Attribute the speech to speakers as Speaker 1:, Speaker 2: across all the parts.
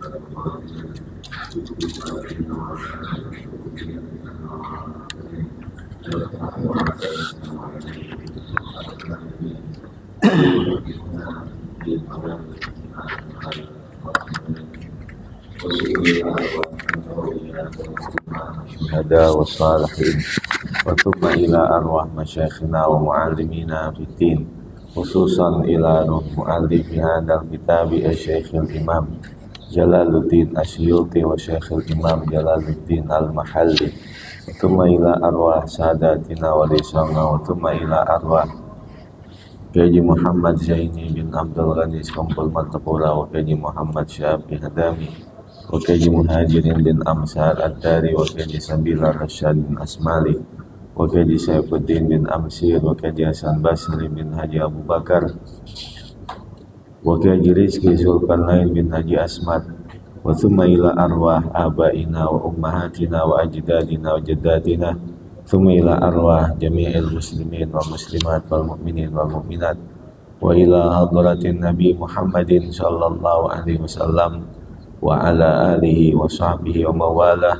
Speaker 1: syuhada wa salihin wa tubba ila arwah masyayikhina wa muallimina fiddin, khususan ila ruh muallif hadal kitabi asy-syekhil imam Jalaluddin Asyuti wa syekhil imam Jalaluddin al-Mahalli, wa tubba ila arwah sadatina wa lisana, wa tubba ila arwah Haji Muhammad Zaini bin Abdul Ghani Iskompul Martapura, wa Haji Muhammad Syafi Hadami, wa Haji Muhajirin bin Amsar Ad-Dari, wa Haji Sabila Rasyad bin Asmali, wa Haji Saifuddin bin Amsir, wa Haji Hasan Basri bin Haji Abu Bakar, wa Haji Rizki Zulkarnain bin Haji Asmad, wa thumma ila arwah abaina wa ummahatina wa ajdadina wa jaddatina, thumma ila arwah jami'il muslimin wa muslimat wal mu'minin wal mu'minat, wa ila hadratin Nabi Muhammadin sallallahu alaihi wasallam wa ala alihi wa sahbihi wa mawalah.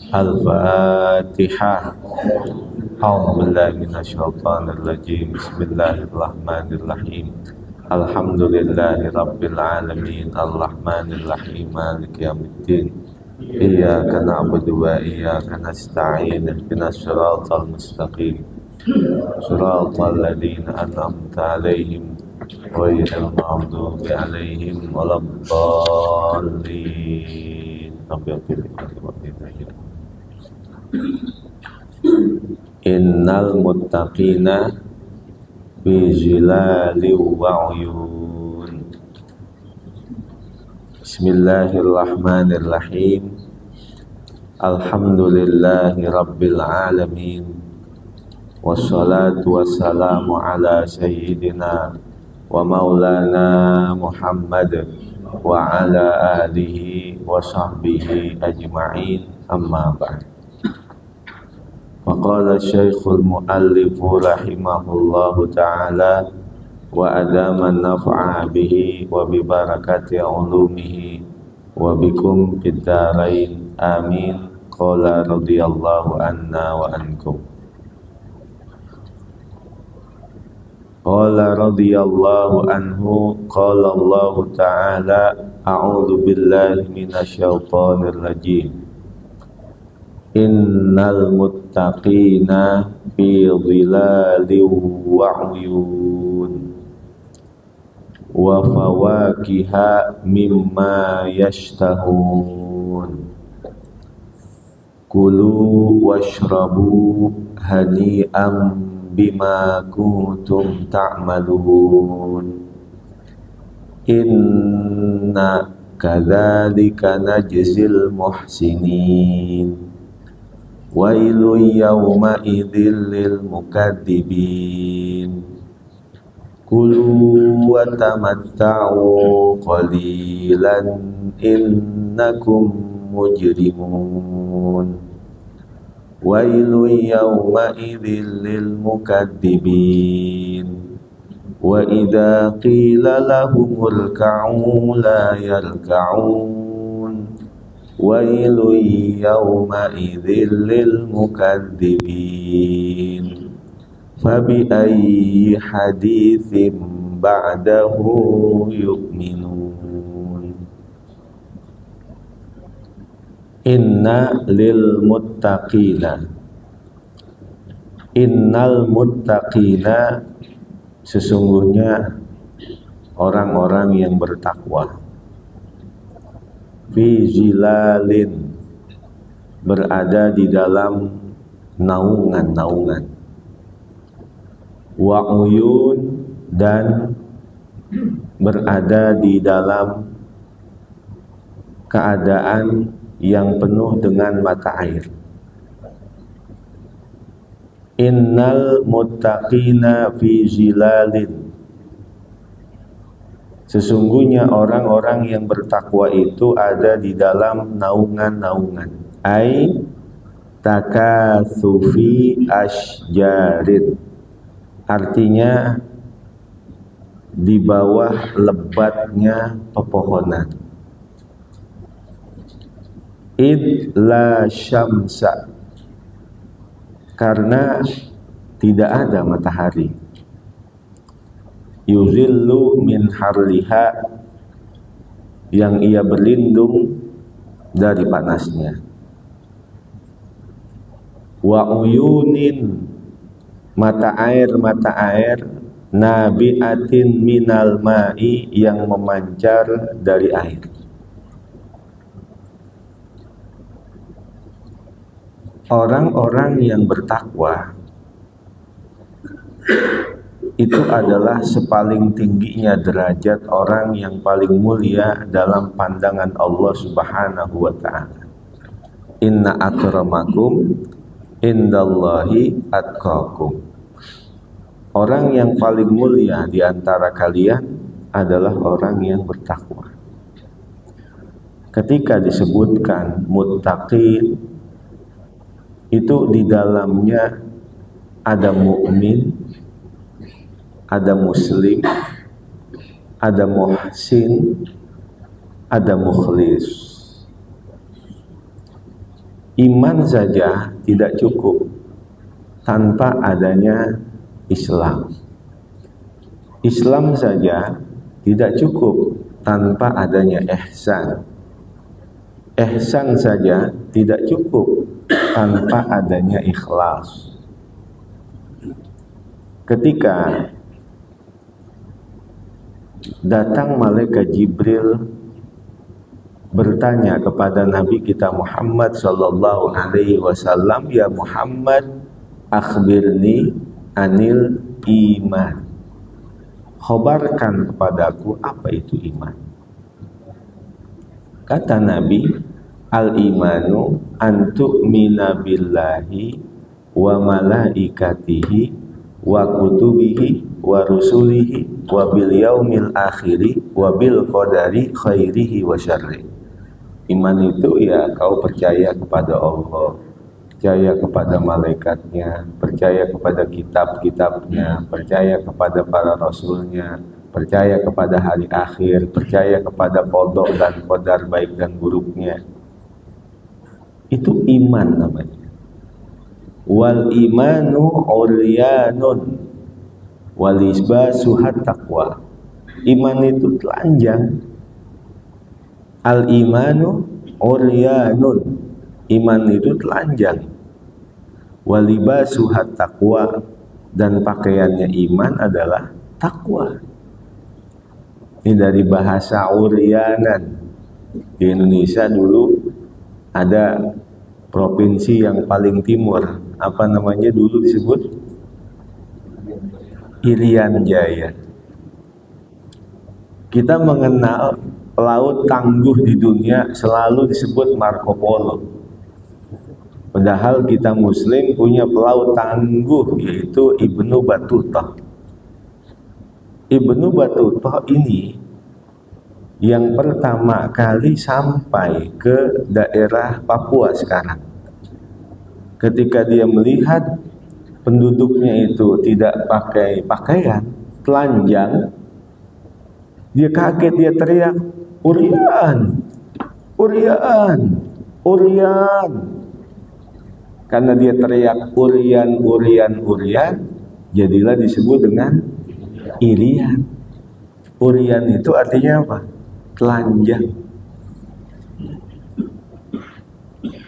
Speaker 1: Al-Fatihah. A'udzu billahi minasy syaithanir rajim. Bismillahirrahmanirrahim. Alhamdulillahi rabbil alamin, arrahmanir rahim, maliki yaumiddin. Iyyaka na'budu wa iyyaka nasta'in. Ihdinas siratal mustaqim. Siratal ladzina an'amta 'alaihim ghairil maghdubi 'alaihim waladdallin. Innal muttaqina fi zilali wa 'uyun. Bismillahirrahmanirrahim. Alhamdulillahi rabbil alamin, wassalatu wassalamu ala sayyidina wa maulana Muhammad wa ala alihi wa sahbihi ajma'in, amma ba'd. Faqala syekhul muallifu rahimahullahu ta'ala wa adama naf'a bihi wa bi barakati ulumihi wa bikum fid darain, amin. Qala radhiyallahu anna wa ankum. Qala radhiyallahu anhu, qala Allah ta'ala, a'udzu billahi minasy syaithanir rajim. Innal muttaqina fi dhilalin wa 'uyun wa fawakiha mimma yashtahun. Kulu washrabu hani'an bima kuntum ta'malun. Inna kadzalika najzil muhsinin. Wailu yawma idzil lil mukadzibin. Kulu wa tamatta'u qalilan innakum mujrimun. Wailu yawma idzil lil mukadzibin. Wa idza qila lahum irka'u la yarka'un. Wailu yawma idzil lil mukadzibin. Fabi ayyi haditsin ba'dahu yu'minun. Inna lil muttaqina. Innal muttaqina, sesungguhnya orang-orang yang bertakwa. Fi zilalin, berada di dalam naungan-naungan. Wa uyun, dan berada di dalam keadaan yang penuh dengan mata air. Innal muttaqina fi zilalin, sesungguhnya orang-orang yang bertakwa itu ada di dalam naungan-naungan. Ai takatsufi asjarin, artinya di bawah lebatnya pepohonan. id la syamsa, karena tidak ada matahari. Yuzillu min harliha, yang ia berlindung dari panasnya. Wa uyunin, mata air nabiatin minal ma'i, yang memancar dari air. Orang-orang yang bertakwa itu adalah sepaling tingginya derajat orang yang paling mulia dalam pandangan Allah Subhanahu wa ta'ala. Inna akramakum indallahi atqakum. Orang yang paling mulia di antara kalian adalah orang yang bertakwa. Ketika disebutkan muttaqin, itu di dalamnya ada mukmin, ada muslim, ada muhsin, ada mukhlis. Iman saja tidak cukup tanpa adanya Islam. Islam saja tidak cukup tanpa adanya ihsan. Ihsan saja tidak cukup tanpa adanya ikhlas. Ketika datang malaikat Jibril bertanya kepada Nabi kita Muhammad sallallahu alaihi wasallam, ya Muhammad, akhbirni anil iman. Khobarkan kepadaku apa itu iman. Kata Nabi, al-imanu an tu'mina billahi wa malaikatihi wa kutubihi wa rusulihi wa bil yaumil akhiri wa bil qadari khairihi wa syarri. Iman itu ya kau percaya kepada Allah, percaya kepada malaikatnya, percaya kepada kitab-kitabnya, percaya kepada para rasulnya, percaya kepada hari akhir, percaya kepada qada dan qadar baik dan buruknya. Itu iman namanya. Wal imanu uryanun wal isbasu taqwa. Iman itu telanjang. Al imanu uryanun, iman itu telanjang. Wal libasu taqwa, dan pakaiannya iman adalah takwa. Ini dari bahasa uryanan. Di Indonesia dulu ada provinsi yang paling timur, apa namanya dulu disebut? Irian Jaya. Kita mengenal pelaut tangguh di dunia selalu disebut Marco Polo. Padahal kita muslim punya pelaut tangguh, yaitu Ibnu Battuta. Ibnu Battuta ini yang pertama kali sampai ke daerah Papua sekarang. Ketika dia melihat penduduknya itu tidak pakai pakaian, telanjang, dia kaget, dia teriak, "Uryan, Uryan, Uryan." Karena dia teriak Uryan, Uryan, Uryan, jadilah disebut dengan Irian. Uryan itu artinya apa? Telanjang.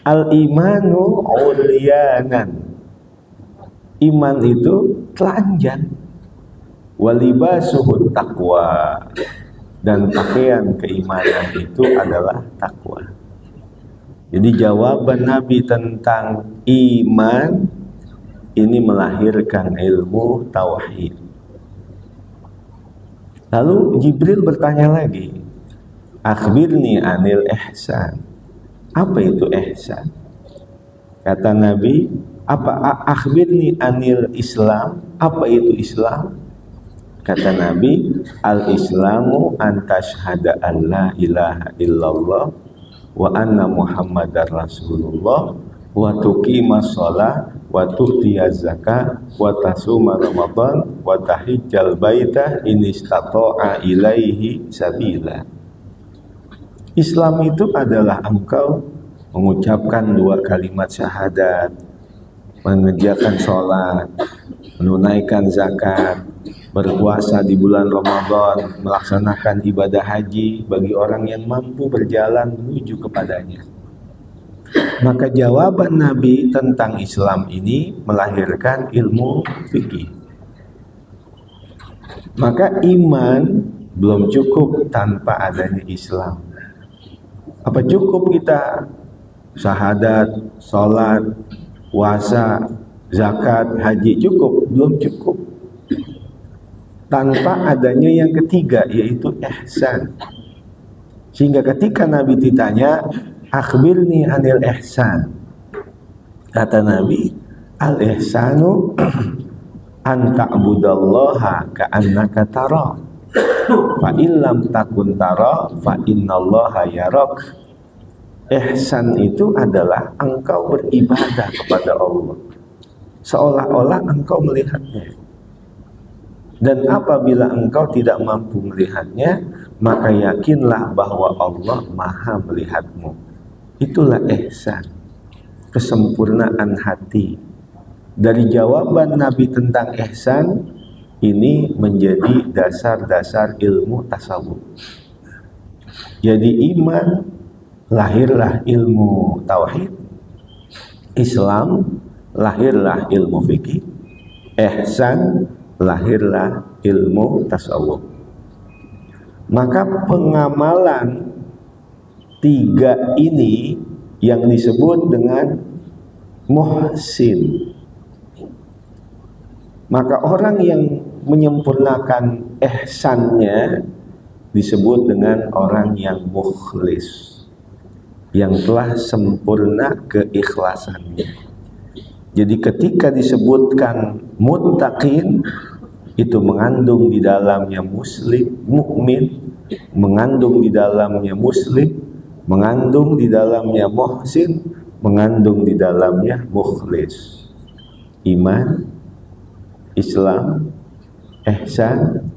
Speaker 1: Al-imanu uryanan. Iman itu telanjang. Walibasuhut taqwa, dan pakaian keimanan itu adalah takwa. Jadi jawaban Nabi tentang iman ini melahirkan ilmu tauhid. Lalu Jibril bertanya lagi, akhbirni anil ihsan. Apa itu ihsan? Kata Nabi, akhbirni anil Islam. Apa itu Islam? Kata Nabi, al-islamu an tashhada an la ilaha illallah wa anna muhammadar rasulullah wa tuqimas shalah wa tu'tiyaz zakah wa tasuma ramadan wa tahijjal baita in istata'a ilaihi sabila. Islam itu adalah engkau mengucapkan 2 kalimat syahadat, mengerjakan sholat, menunaikan zakat, berpuasa di bulan Ramadan, melaksanakan ibadah haji bagi orang yang mampu berjalan menuju kepadanya. Maka jawaban Nabi tentang Islam ini melahirkan ilmu fikih. Maka iman belum cukup tanpa adanya Islam. Apa cukup kita syahadat, sholat, puasa, zakat, haji cukup? Belum cukup. Tanpa adanya yang ketiga, yaitu ihsan. Sehingga ketika Nabi ditanya, akhbirni anil ihsan, kata Nabi, al ihsanu an ta'budallaha ka'annaka tara, fa illam takun tara fa innallaha yarak. Ihsan itu adalah engkau beribadah kepada Allah seolah-olah engkau melihatnya. Dan apabila engkau tidak mampu melihatnya, maka yakinlah bahwa Allah Maha melihatmu. Itulah ihsan, kesempurnaan hati. Dari jawaban Nabi tentang ihsan ini menjadi dasar-dasar ilmu tasawuf. Jadi iman, lahirlah ilmu tauhid. Islam, lahirlah ilmu fikih. Ihsan, lahirlah ilmu tasawuf. Maka pengamalan 3 ini yang disebut dengan muhsin. Maka orang yang menyempurnakan ihsannya disebut dengan orang yang mukhlis, yang telah sempurna keikhlasannya. Jadi ketika disebutkan muttaqin, itu mengandung di dalamnya muslim, mukmin, mengandung di dalamnya muslim, mengandung di dalamnya muhsin, mengandung di dalamnya mukhlis. Iman, Islam, ihsan,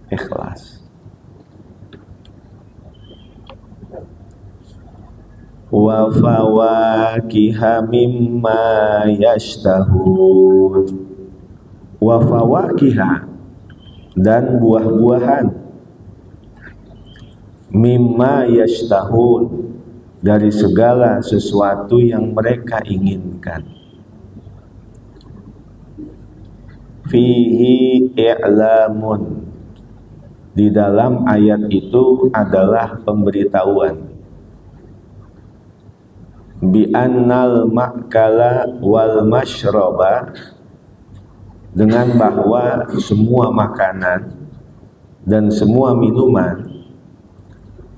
Speaker 1: ikhlas. Wa fawakiha mimma yashtahun. Wa fawakiha, dan buah-buahan, mimma yashtahun, dari segala sesuatu yang mereka inginkan. Fihi i'lamun, di dalam ayat itu adalah pemberitahuan. Bi annal ma'kala wal mashraba, dengan bahwa semua makanan dan semua minuman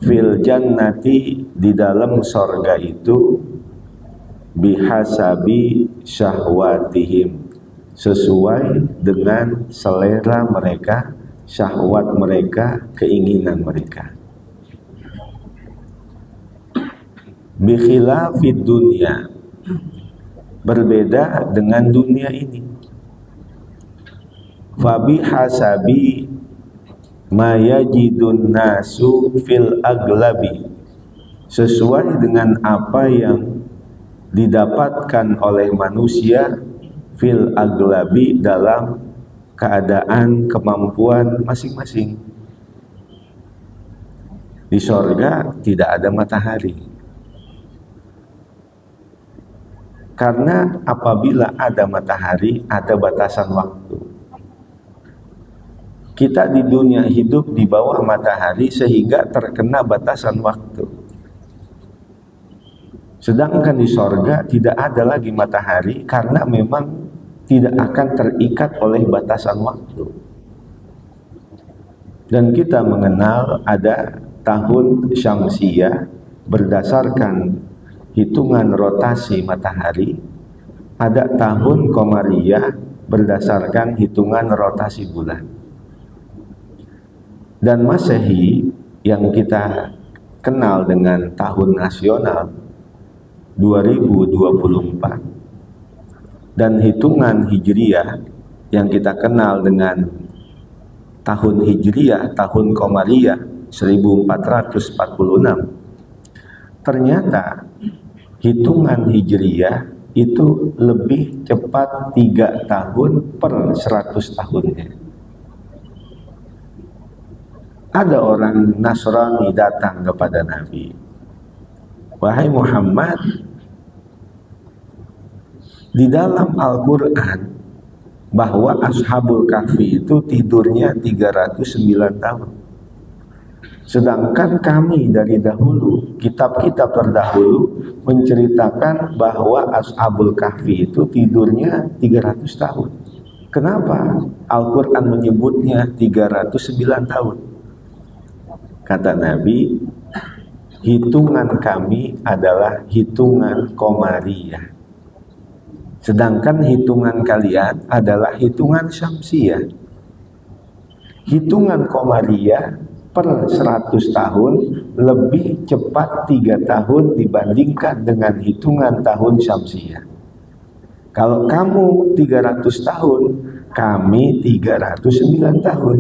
Speaker 1: fil jannati, di dalam sorga itu, bihasabi syahwatihim, sesuai dengan selera mereka, syahwat mereka, keinginan mereka. Bikhilafid dunia, berbeda dengan dunia ini. Fabi hasabi ma yajidun nasu fil aglabi, sesuai dengan apa yang didapatkan oleh manusia fil aglabi, dalam keadaan kemampuan masing-masing. Di sorga tidak ada matahari, karena apabila ada matahari ada batasan waktu. Kita di dunia hidup di bawah matahari sehingga terkena batasan waktu. Sedangkan di sorga tidak ada lagi matahari karena memang tidak akan terikat oleh batasan waktu. Dan kita mengenal ada tahun syamsiyah berdasarkan hitungan rotasi matahari, ada tahun qamariyah berdasarkan hitungan rotasi bulan. Dan Masehi yang kita kenal dengan tahun nasional 2024, dan hitungan hijriyah yang kita kenal dengan tahun hijriyah, tahun qamariyah 1446, ternyata hitungan hijriyah itu lebih cepat 3 tahun per 100 tahunnya. Ada orang Nasrani datang kepada Nabi, wahai Muhammad, di dalam Al-Quran bahwa Ashabul Kahfi itu tidurnya 309 tahun. Sedangkan kami dari dahulu, kitab-kitab terdahulu menceritakan bahwa Ashabul Kahfi itu tidurnya 300 tahun. Kenapa Al-Quran menyebutnya 309 tahun? Kata Nabi, hitungan kami adalah hitungan Qamariyah, sedangkan hitungan kalian adalah hitungan Syamsiyah. Hitungan Qamariyah per 100 tahun lebih cepat 3 tahun dibandingkan dengan hitungan tahun Syamsiyah. Kalau kamu 300 tahun, kami 309 tahun.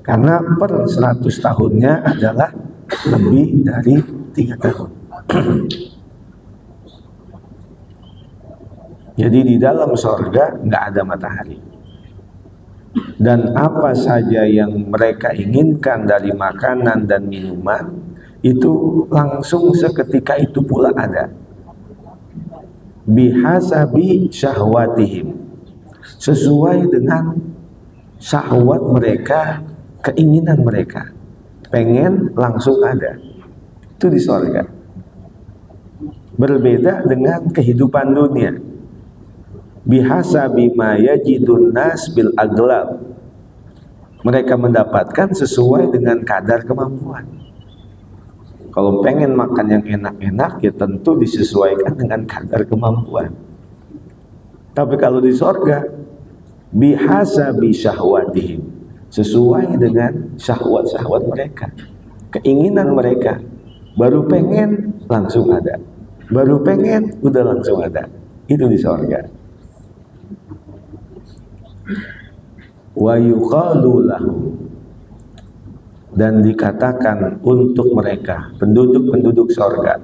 Speaker 1: Karena per 100 tahunnya adalah lebih dari 3 tahun. Jadi di dalam sorga nggak ada matahari. Dan apa saja yang mereka inginkan dari makanan dan minuman, itu langsung seketika itu pula ada. Bihasabi syahwatihim, sesuai dengan syahwat mereka, keinginan mereka. Pengen langsung ada. Itu di sorga. Berbeda dengan kehidupan dunia. Bihasabi ma yajidun nas bil aglab, mereka mendapatkan sesuai dengan kadar kemampuan. Kalau pengen makan yang enak-enak, ya tentu disesuaikan dengan kadar kemampuan. Tapi kalau di sorga, bihasabi syahwatihim, sesuai dengan syahwat-syahwat mereka, keinginan mereka. Baru pengen langsung ada, baru pengen udah langsung ada. Itu di sorga. Wa yuqalu lahu, dan dikatakan untuk mereka, penduduk-penduduk sorga,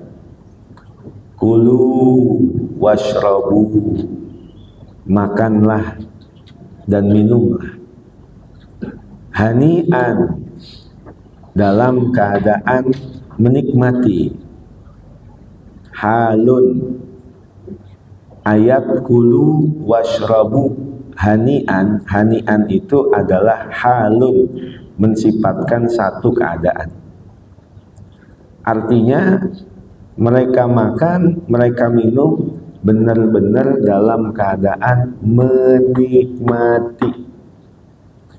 Speaker 1: kulu washrabu, makanlah dan minumlah, hani'an, dalam keadaan menikmati, halun, ayat kulu washrabu, hani'an, hani'an itu adalah halun, mensifatkan satu keadaan. Artinya mereka makan, mereka minum benar-benar dalam keadaan menikmati.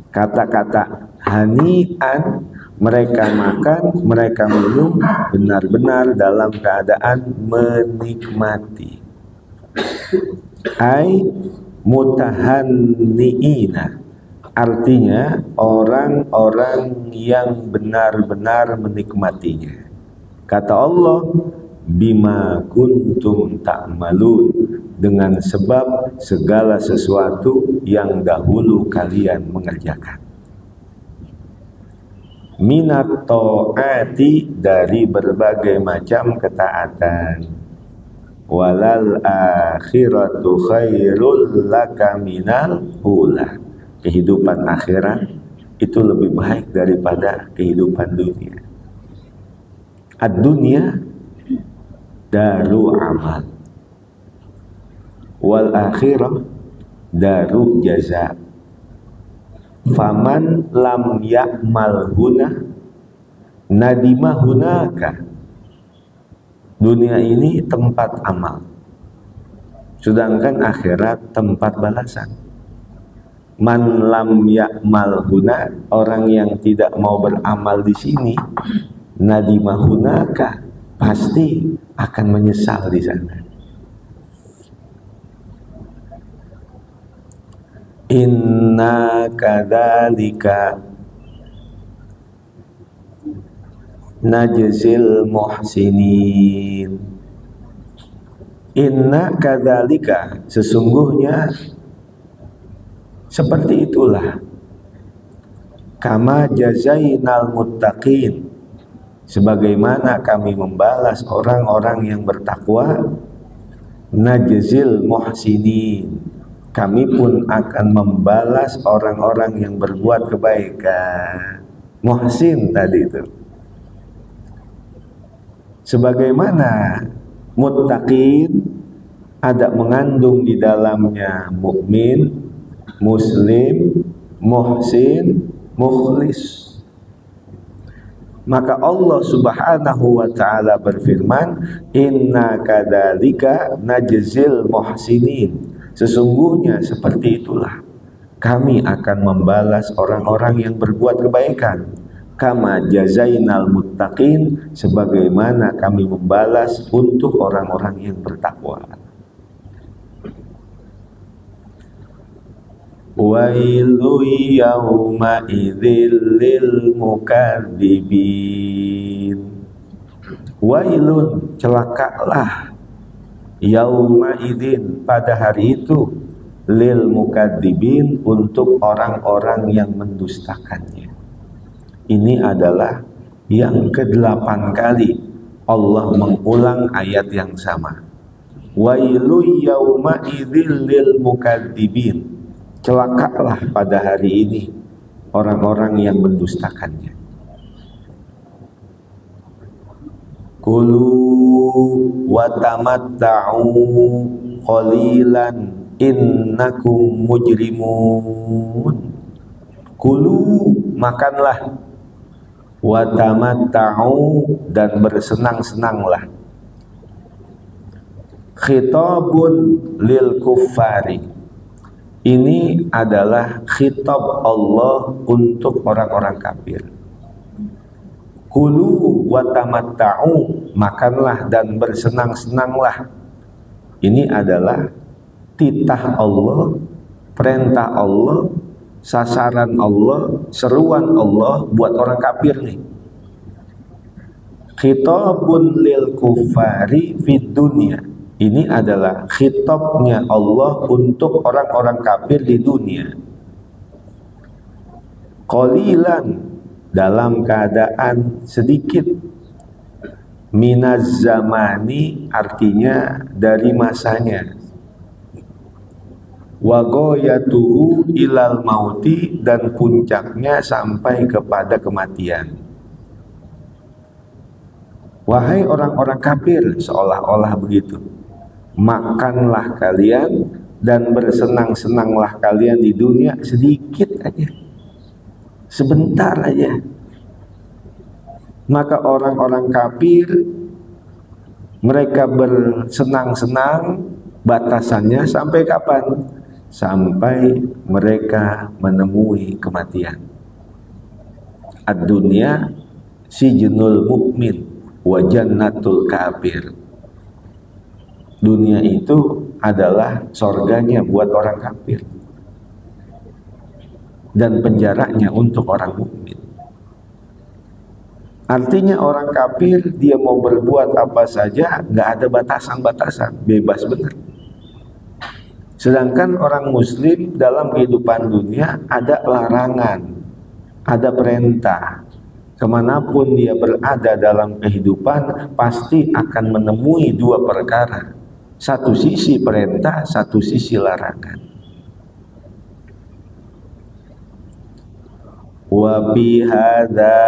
Speaker 1: Kata-kata hani'an, mereka makan, mereka minum benar-benar dalam keadaan menikmati. Ai mutahanniina, artinya orang-orang yang benar-benar menikmatinya. Kata Allah, bima kuntum ta'malun, dengan sebab segala sesuatu yang dahulu kalian mengerjakan. Minat ta'ati, dari berbagai macam ketaatan. Walal akhiratu khairul laka minal ula, kehidupan akhirat itu lebih baik daripada kehidupan dunia. Ad-dunya daru amal, wal akhirah daru jaza. Faman lam ya'mal huna nadima hunaka, dunia ini tempat amal, sedangkan akhirat tempat balasan. Man lam ya'mal huna, orang yang tidak mau beramal di sini, nadima hunaka, pasti akan menyesal di sana. Inna kadzalika najzil muhsinin. Inna kadzalika, sesungguhnya seperti itulah, kama jazainal muttaqin, sebagaimana kami membalas orang-orang yang bertakwa, najzil muhsinin, kami pun akan membalas orang-orang yang berbuat kebaikan. Muhsin tadi itu. Sebagaimana muttaqin ada mengandung di dalamnya mukmin, muslim, muhsin, mukhlis. Maka Allah Subhanahu wa ta'ala berfirman, inna kadzalika najzil muhsinin, sesungguhnya seperti itulah kami akan membalas orang-orang yang berbuat kebaikan, kama jazainal muttaqin, sebagaimana kami membalas untuk orang-orang yang bertakwa. Wailu yawma idzil lil mukadzibin. Wailun, celakalah, yauma idzin, pada hari itu, lil mukadzibin, untuk orang-orang yang mendustakannya. Ini adalah yang ke-8 kali Allah mengulang ayat yang sama. Wailu yauma idzil lil mukadzibin, celakalah pada hari ini orang-orang yang mendustakannya. Kulu wa tamatta'u qalilan innakum mujrimun. Kulu, makanlah, wa tamatta'u, dan bersenang-senanglah. Khitabun lil kuffari, ini adalah khitab Allah untuk orang-orang kafir. Kulu wa tamatta'u, makanlah dan bersenang-senanglah. Ini adalah titah Allah, perintah Allah, sasaran Allah, seruan Allah buat orang kafir nih. Khitabun lil kuffari fid dunya, ini adalah khitabnya Allah untuk orang-orang kafir di dunia. Qalilan, dalam keadaan sedikit. Minaz zamani, artinya dari masanya. Wa ghayatuhu ilal mauti, dan puncaknya sampai kepada kematian. Wahai orang-orang kafir, seolah-olah begitu, makanlah kalian dan bersenang-senanglah kalian di dunia sedikit aja, sebentar aja. Maka orang-orang kafir, mereka bersenang-senang, batasannya sampai kapan? Sampai mereka menemui kematian. Ad-dunya sijnul mukmin wa jannatul kafir. Dunia itu adalah sorganya buat orang kafir dan penjaranya untuk orang mukmin. Artinya orang kafir dia mau berbuat apa saja, nggak ada batasan-batasan, bebas benar. Sedangkan orang muslim dalam kehidupan dunia ada larangan, ada perintah. Kemanapun dia berada dalam kehidupan pasti akan menemui dua perkara. Satu sisi perintah, satu sisi larangan. Wa bihadza,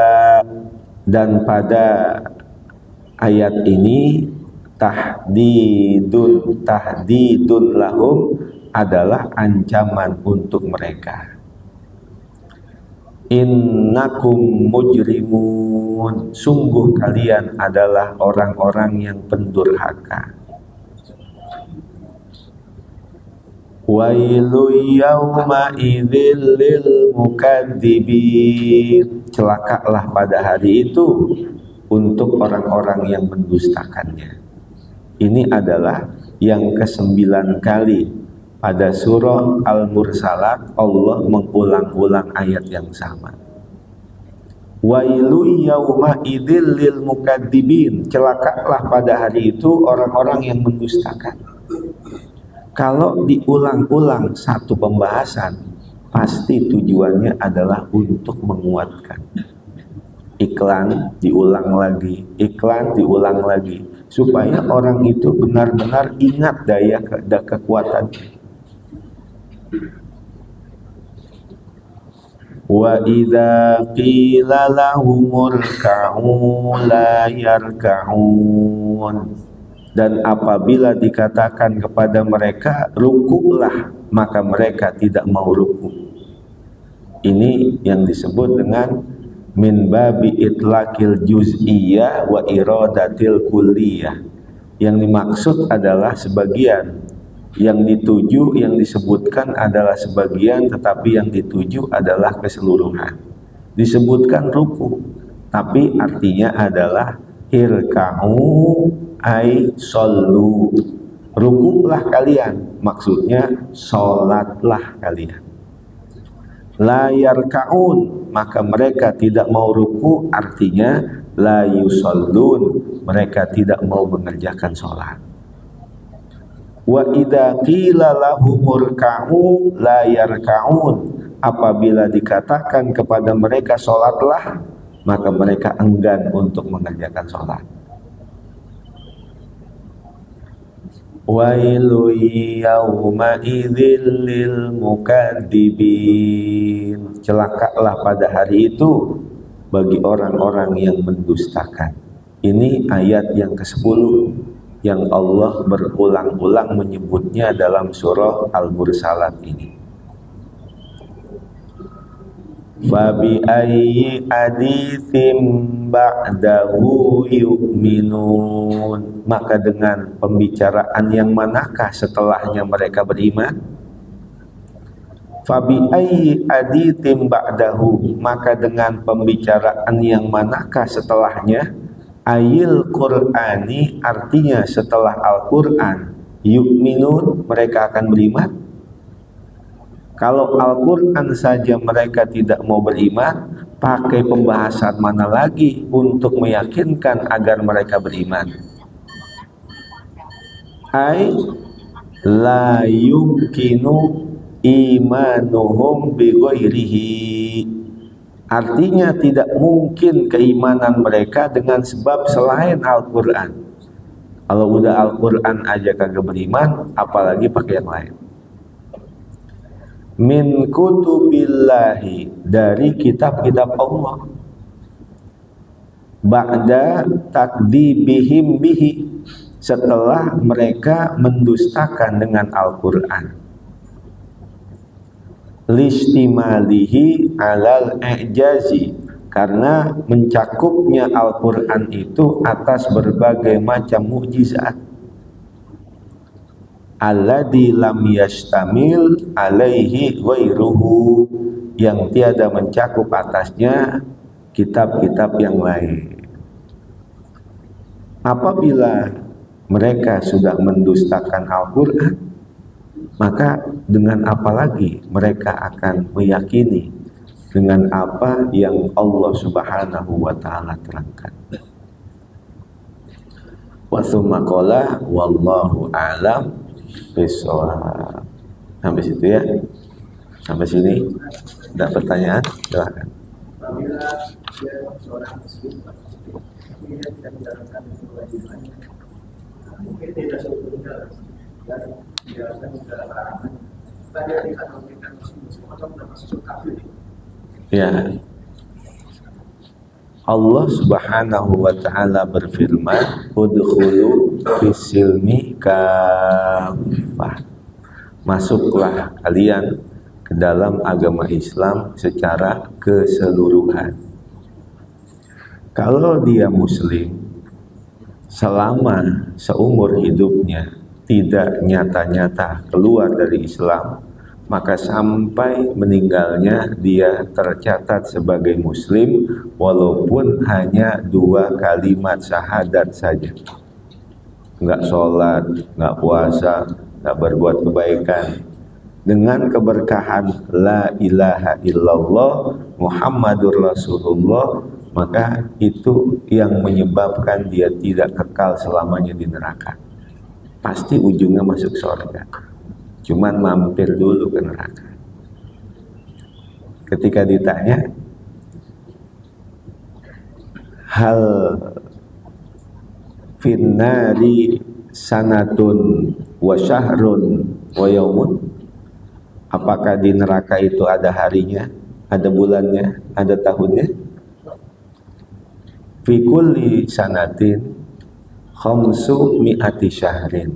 Speaker 1: dan pada ayat ini tahdidun lahum, adalah ancaman untuk mereka. Innakum mujrimun, sungguh kalian adalah orang-orang yang pendurhaka. Wailu yawma idzil lil mukadzibin, celakalah pada hari itu untuk orang-orang yang mendustakannya. Ini adalah yang ke-9 kali pada surah Al-Mursalat Allah mengulang-ulang ayat yang sama. Wailu yawma idzil lil mukadzibin, celakalah pada hari itu orang-orang yang mendustakan. Kalau diulang-ulang satu pembahasan, pasti tujuannya adalah untuk menguatkan. iklan diulang lagi, iklan diulang lagi, supaya orang itu benar-benar ingat daya kekuatannya. Wa idza qila lahumul ka'u la yarka'un, dan apabila dikatakan kepada mereka rukuklah, maka mereka tidak mau rukuk. Ini yang disebut dengan min babi itlaqil juz'iyah wa iradatil kulliyah. Yang dimaksud adalah sebagian, yang dituju, yang disebutkan adalah sebagian, tetapi yang dituju adalah keseluruhan. Disebutkan ruku, tapi artinya adalah irka'u ay sallu, rukuklah kalian, maksudnya sholatlah kalian. La yarka'un, maka mereka tidak mau ruku, artinya la yusallun, mereka tidak mau mengerjakan sholat. Wa idza qila lahumur ka'u la yarka'un, apabila dikatakan kepada mereka sholatlah, maka mereka enggan untuk mengerjakan sholat. Wailu yawma idzil lil mukadzibin, celakalah pada hari itu bagi orang-orang yang mendustakan. Ini ayat yang ke-10 yang Allah berulang-ulang menyebutnya dalam surah Al-Mursalat ini. Fabi ayyi haditsim ba'dahu yu'minun, maka dengan pembicaraan yang manakah setelahnya mereka beriman? Fabi ayyi haditsim ba'dahu, maka dengan pembicaraan yang manakah setelahnya? Ayil Qur'ani, artinya setelah Al-Quran, yu'minun, mereka akan beriman. Kalau Al-Quran saja mereka tidak mau beriman, pakai pembahasan mana lagi untuk meyakinkan agar mereka beriman? Ay la yumkinu imanuhum bi ghairihi, artinya tidak mungkin keimanan mereka dengan sebab selain Al-Quran. Kalau udah Al-Quran aja kagak beriman, apalagi pakai yang lain. Min kutubillahi, dari kitab-kitab Allah. Ba'da takdibihim bihi, setelah mereka mendustakan dengan Al-Quran. Listimalihi alal i'jazi, karena mencakupnya Al-Quran itu atas berbagai macam mukjizat. Alladzi lam yastamil alaihi ghairuhu, yang tiada mencakup atasnya kitab-kitab yang lain. Apabila mereka sudah mendustakan Al-Quran, maka dengan apa lagi mereka akan meyakini dengan apa yang Allah Subhanahu wa ta'ala terangkan. Wa tsumma qala wallahu a'lam bishawab. Sampai situ ya. Sampai sini. Ada pertanyaan? Silakan.
Speaker 2: Apabila dia seorang muslim, tapi dia tidak menjalankan kewajibannya, mungkin tidak sebetulnya dan menjalankan segala larangan, maka dia akan memberikan muslim atau sudah masuk kafir.
Speaker 1: Ya. Allah Subhanahu wa ta'ala berfirman, udkhulu fisilmi kafah, masuklah kalian ke dalam agama Islam secara keseluruhan. Kalau dia muslim, selama seumur hidupnya tidak nyata-nyata keluar dari Islam, maka sampai meninggalnya dia tercatat sebagai muslim walaupun hanya 2 kalimat syahadat saja. Nggak sholat, nggak puasa, nggak berbuat kebaikan. Dengan keberkahan la ilaha illallah Muhammadur Rasulullah, maka itu yang menyebabkan dia tidak kekal selamanya di neraka. Pasti ujungnya masuk surga, cuman mampir dulu ke neraka. Ketika ditanya, hal finnari sanatun wa syahrun wa yaumun, apakah di neraka itu ada harinya, ada bulannya, ada tahunnya? Fi kulli sanatin khamsu mi'ati syahrin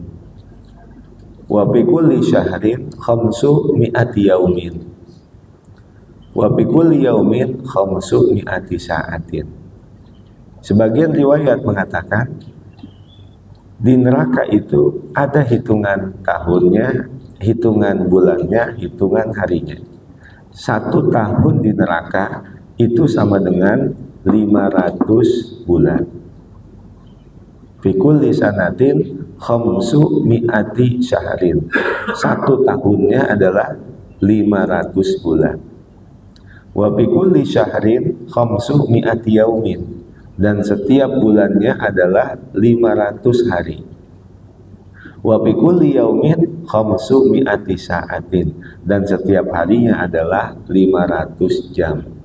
Speaker 1: wa fi kulli syahrin khamsu mi'ati yaumin wa fi kulli yaumin khamsu mi'ati sa'atin. Sebagian riwayat mengatakan di neraka itu ada hitungan tahunnya, hitungan bulannya, hitungan harinya. 1 tahun di neraka itu sama dengan 500 bulan. Fi kulli sanatin khamsu mi'ati syahrin. 1 tahunnya adalah 500 bulan. Wa fi kulli syahrin khamsu mi'ati yaumin, dan setiap bulannya adalah 500 hari. Wa fi kulli yaumin khamsu mi'ati sa'atin, dan setiap harinya adalah 500 jam.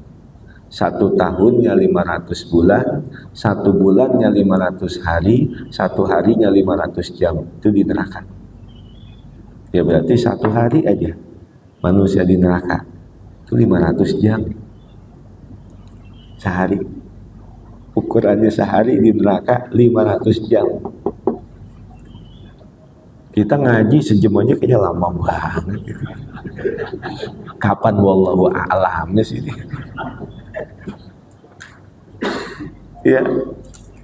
Speaker 1: 1 tahunnya 500 bulan, 1 bulannya 500 hari, 1 harinya 500 jam. Itu di neraka. Ya berarti 1 hari aja manusia di neraka itu 500 jam sehari. Ukurannya sehari di neraka 500 jam. Kita ngaji sejam aja kayaknya lama banget gitu. Kapan wallahu a'lamnya sih? Ya,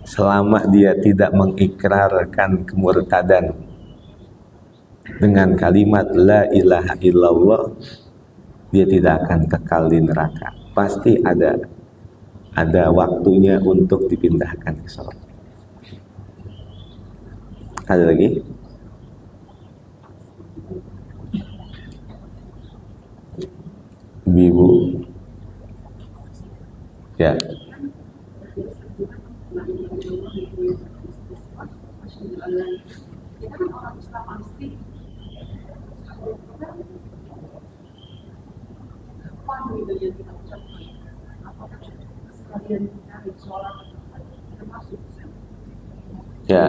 Speaker 1: selama dia tidak mengikrarkan kemurtadan dengan kalimat la ilaha illallah, dia tidak akan kekal di neraka. Pasti ada waktunya untuk dipindahkan ke surga. Ada lagi? Ibu. Ya. Ya.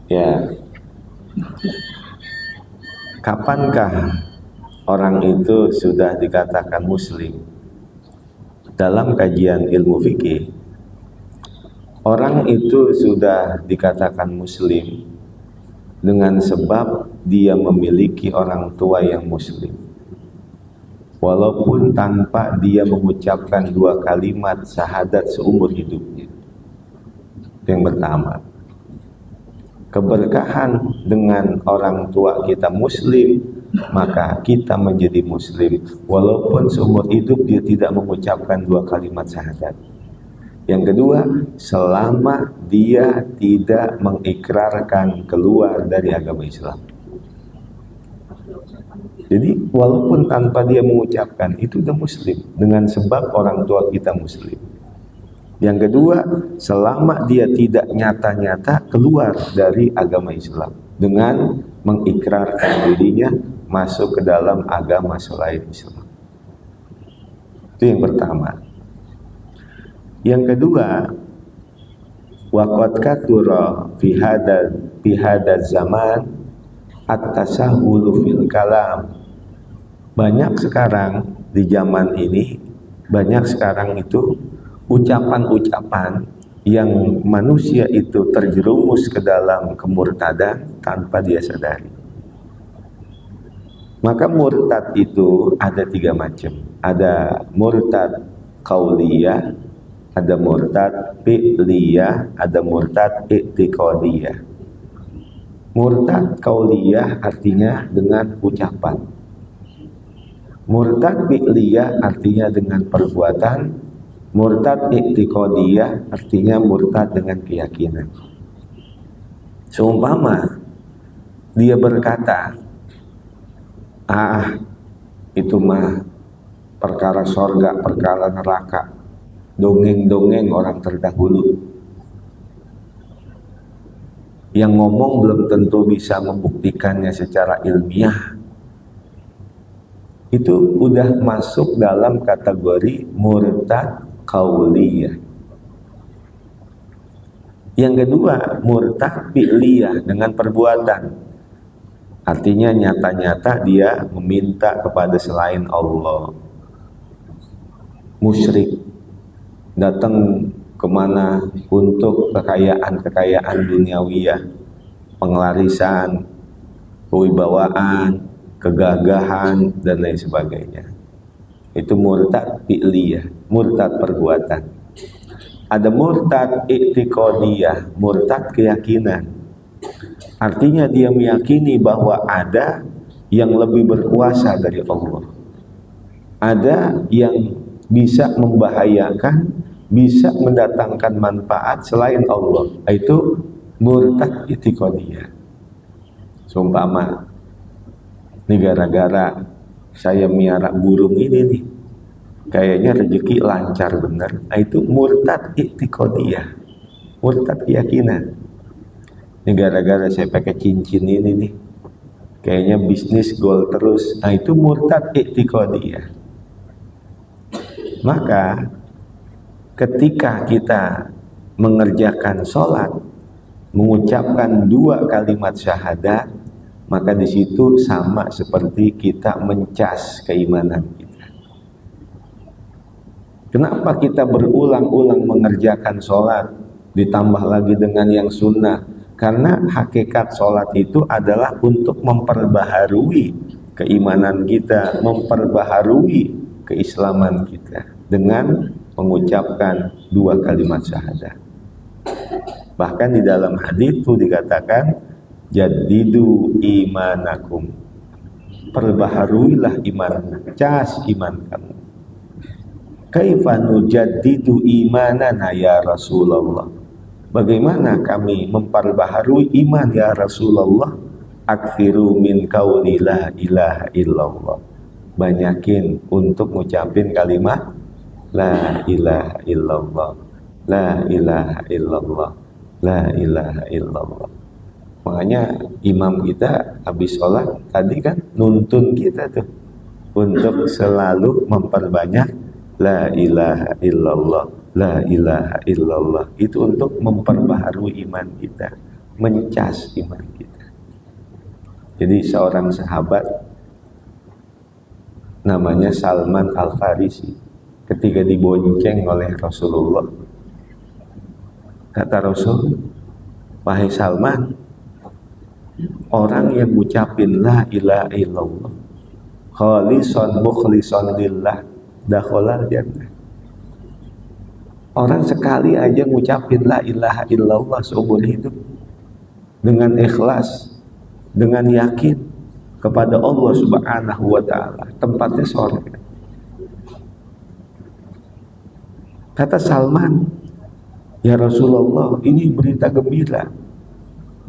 Speaker 1: Ya. Kapankah orang itu sudah dikatakan muslim? Dalam kajian ilmu fikih, orang itu sudah dikatakan muslim dengan sebab dia memiliki orang tua yang muslim, walaupun tanpa dia mengucapkan 2 kalimat syahadat seumur hidupnya. Yang pertama, keberkahan dengan orang tua kita muslim, maka kita menjadi muslim walaupun seumur hidup dia tidak mengucapkan 2 kalimat syahadat. Yang kedua, selama dia tidak mengikrarkan keluar dari agama Islam. Jadi walaupun tanpa dia mengucapkan, itu udah muslim dengan sebab orang tua kita muslim. Yang kedua, selama dia tidak nyata-nyata keluar dari agama Islam dengan mengikrarkan dirinya masuk ke dalam agama selain Islam. Itu yang pertama. Yang kedua, waqad kathura fi hadal zaman at-tasahhulu fil kalam. Banyak sekarang di zaman ini, banyak sekarang itu ucapan-ucapan yang manusia itu terjerumus ke dalam kemurtadan tanpa dia sadari. Maka murtad itu ada 3 macam. Ada murtad qauliyah, ada murtad fi'liyah, ada murtad i'tiqadiyah. Murtad qauliyah artinya dengan ucapan. Murtad fi'liyah artinya dengan perbuatan. Murtad i'tiqadiyah artinya murtad dengan keyakinan. Seumpama dia berkata, itu mah perkara sorga, perkara neraka, dongeng-dongeng orang terdahulu. Yang ngomong belum tentu bisa membuktikannya secara ilmiah. Itu udah masuk dalam kategori murtad qauliyah. Yang kedua, murtad fi'liyah, dengan perbuatan. Artinya nyata-nyata dia meminta kepada selain Allah. Musyrik, datang kemana untuk kekayaan duniawiyah, pengelarisan, kewibawaan, kegagahan, dan lain sebagainya. Itu murtad fi'liyah, murtad perbuatan. Ada murtad i'tiqadiyah, murtad keyakinan. Artinya dia meyakini bahwa ada yang lebih berkuasa dari Allah. Ada yang bisa membahayakan, bisa mendatangkan manfaat selain Allah. Itu murtad i'tiqadiyah. Sumpama, ini gara-gara saya miara burung ini nih, kayaknya rezeki lancar bener. Itu murtad i'tiqadiyah, murtad keyakinan. Ini gara-gara saya pakai cincin ini nih, kayaknya bisnis goal terus. Itu murtad i'tiqadiyah. Maka ketika kita mengerjakan sholat, mengucapkan 2 kalimat syahadat, maka di situ sama seperti kita mencas keimanan kita. Kenapa kita berulang-ulang mengerjakan sholat, ditambah lagi dengan yang sunnah? Karena hakikat sholat itu adalah untuk memperbaharui keimanan kita, memperbaharui keislaman kita dengan mengucapkan 2 kalimat syahadat. Bahkan di dalam hadis itu dikatakan, jadidu imanakum, perbaharuilah iman, cas iman kamu. Kaifa nujaddidu imanana ya Rasulullah, bagaimana kami memperbaharui iman ya Rasulullah? Aktsiru min qauli la ilaha illallah, banyakin untuk ngucapin kalimat la ilaha illallah, la ilaha illallah, la ilaha illallah. Makanya imam kita habis sholat tadi kan nuntun kita tuh untuk selalu memperbanyak la ilaha illallah, la ilaha illallah. Itu untuk memperbaharui iman kita, mencas iman kita. Jadi seorang sahabat namanya Salman Al-Farisi, ketika dibonceng oleh Rasulullah, kata Rasul, wahai Salman, orang yang ngucapin la ilaha illallah khalisan mukhlisan lillah dakhalal jannah. Orang sekali aja ngucapin la ilaha illallah seumur hidup dengan ikhlas, dengan yakin kepada Allah Subhanahu wa ta'ala, tempatnya surga. Kata Salman, ya Rasulullah, ini berita gembira,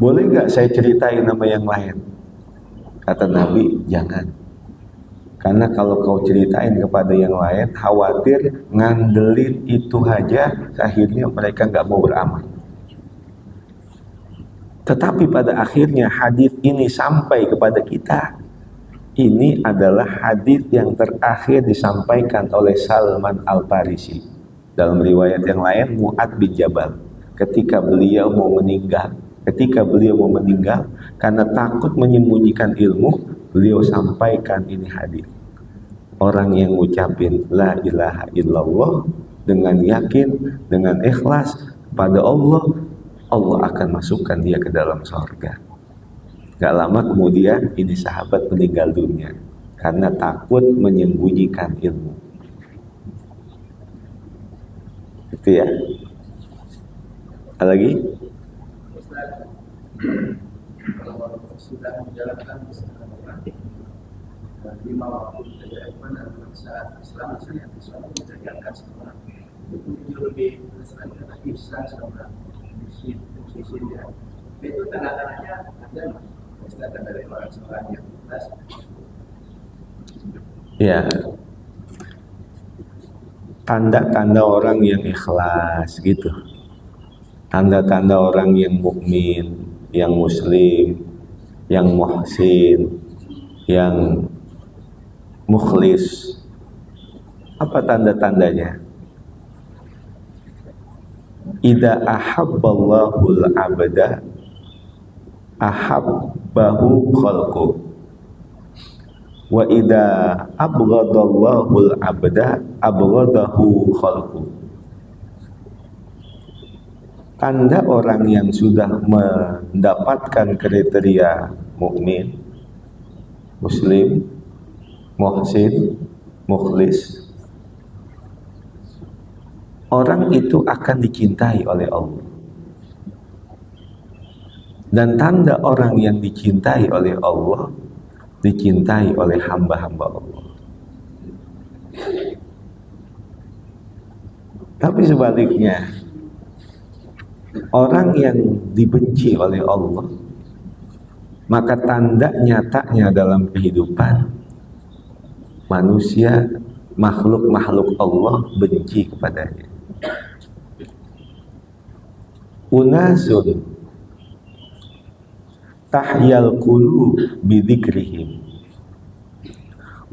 Speaker 1: boleh gak saya ceritain nama yang lain? Kata Nabi, jangan. Karena kalau kau ceritain kepada yang lain, khawatir ngandelin itu aja, akhirnya mereka gak mau beramal. Tetapi pada akhirnya hadis ini sampai kepada kita. Ini adalah hadis yang terakhir disampaikan oleh Salman Al-Farisi. Dalam riwayat yang lain, Mu'adz bin Jabal, ketika beliau mau meninggal, karena takut menyembunyikan ilmu, beliau sampaikan ini hadis. Orang yang ngucapin la ilaha illallah dengan yakin, dengan ikhlas pada Allah, Allah akan masukkan dia ke dalam surga. Gak lama kemudian ini sahabat meninggal dunia karena takut menyembunyikan ilmu. Itu ya. Ada lagi?
Speaker 2: Kalau sudah menjalankan Islam dan 5 waktu kehidupan dan saat Islam misalnya Islam menjalankan semua itu lebih misalnya ihsan sama sisi dia itu tanda-tandanya ada misalkan dari orang sholat yang jelas.
Speaker 1: Ya, tanda-tanda orang yang ikhlas gitu, tanda-tanda orang yang mukmin, yang muslim, yang muhsin, yang mukhlis. Apa tanda-tandanya? Idza ahabballahul abda ahabbahu khalqu wa idza abghadallahul abda abghadahu khalqu. Tanda orang yang sudah mendapatkan kriteria mukmin, muslim, muhsin, mukhlis, orang itu akan dicintai oleh Allah. Dan tanda orang yang dicintai oleh Allah, dicintai oleh hamba-hamba Allah. Tapi sebaliknya, orang yang dibenci oleh Allah, maka tanda nyatanya dalam kehidupan manusia, makhluk-makhluk Allah benci kepadanya. Unasun tahyal qulub bidzikrihim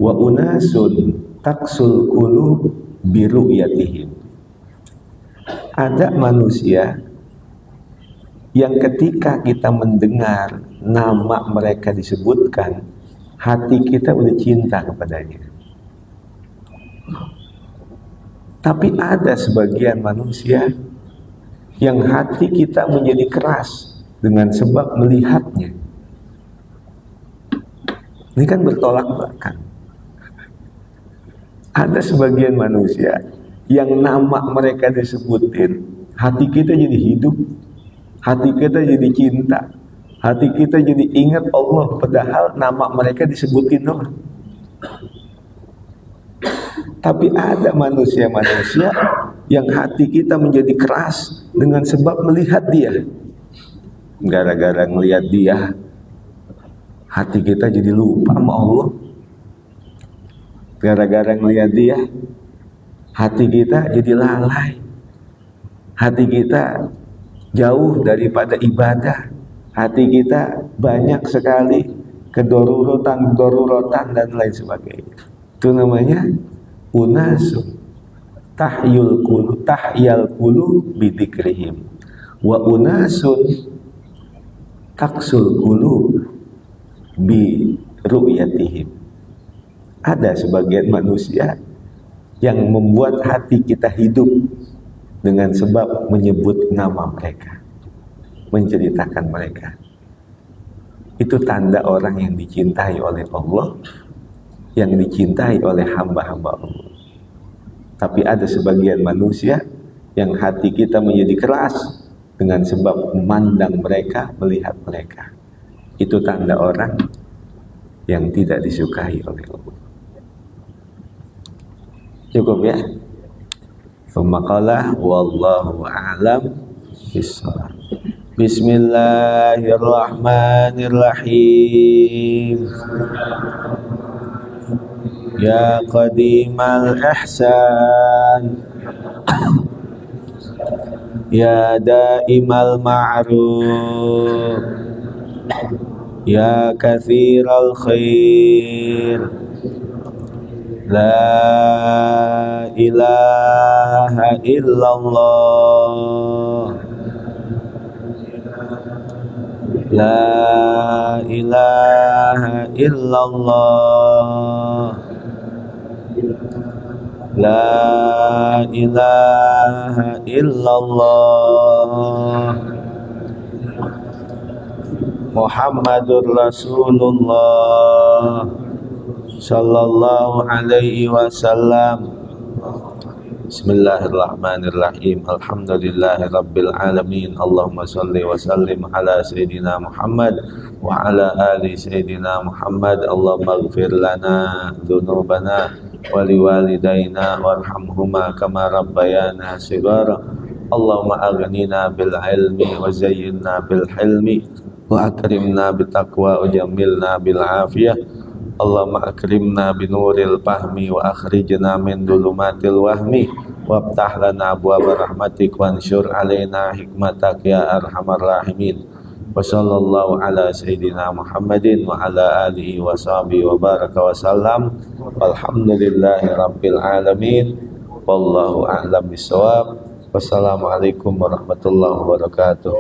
Speaker 1: wa unasun taksul qulub biru'yatihim. Ada manusia yang ketika kita mendengar nama mereka disebutkan, hati kita udah cinta kepadanya. Tapi ada sebagian manusia yang hati kita menjadi keras dengan sebab melihatnya. Ini kan bertolak belakang. Ada sebagian manusia yang nama mereka disebutin, hati kita jadi hidup, hati kita jadi cinta, hati kita jadi ingat Allah, padahal nama mereka disebutin doang. Tapi ada manusia-manusia yang hati kita menjadi keras dengan sebab melihat dia. Gara-gara ngelihat dia, hati kita jadi lupa sama Allah. Gara-gara ngelihat dia, hati kita jadi lalai. Hati kita jauh daripada ibadah. Hati kita banyak sekali kedorurotan dan lain sebagainya. Itu namanya unasun tahyal qulub bidzikrihim wa unasun taksul qulub bi ru'yatihim. Ada sebagian manusia yang membuat hati kita hidup dengan sebab menyebut nama mereka, menceritakan mereka. Itu tanda orang yang dicintai oleh Allah, yang dicintai oleh hamba-hamba Allah. Tapi ada sebagian manusia yang hati kita menjadi keras dengan sebab memandang mereka, melihat mereka. Itu tanda orang yang tidak disukai oleh Allah. Cukup ya? Pemakalah wallahu a'lam bishawab. Bismillahirrahmanirrahim. Ya qadimal ihsan, ya daimal ma'ruf, ya kathiral khair, la ilaha illallah, la ilaha illallah, la ilaha illallah, Muhammadur Rasulullah sallallahu alaihi wasallam. Bismillahirrahmanirrahim. Alhamdulillahi rabbil alamin. Allahumma salli wa sallim ala sayyidina Muhammad wa ala ali sayyidina Muhammad. Allahumma ighfir lana dhunubana wa liwalidayna warhamhuma kama rabbayana shighara. Allahumma aghnina bil ilmi wa zayyinna bil hilmi wa akrimna bit taqwa wa jamilna bil afiyah Allahumma akrimna binuril fahmi wa akhrijna min dhulumatil wahmi waftah lana abwaaba rahmatik wansyur alaina hikmatak ya arhamar rahimin. Wa sallallahu ala sayyidina Muhammadin wa ala alihi wa sahbihi wa baraka wa sallam. Walhamdulillahi rabbil alamin. Wallahu a'lam bissawab. Wassalamualaikum warahmatullahi wabarakatuh.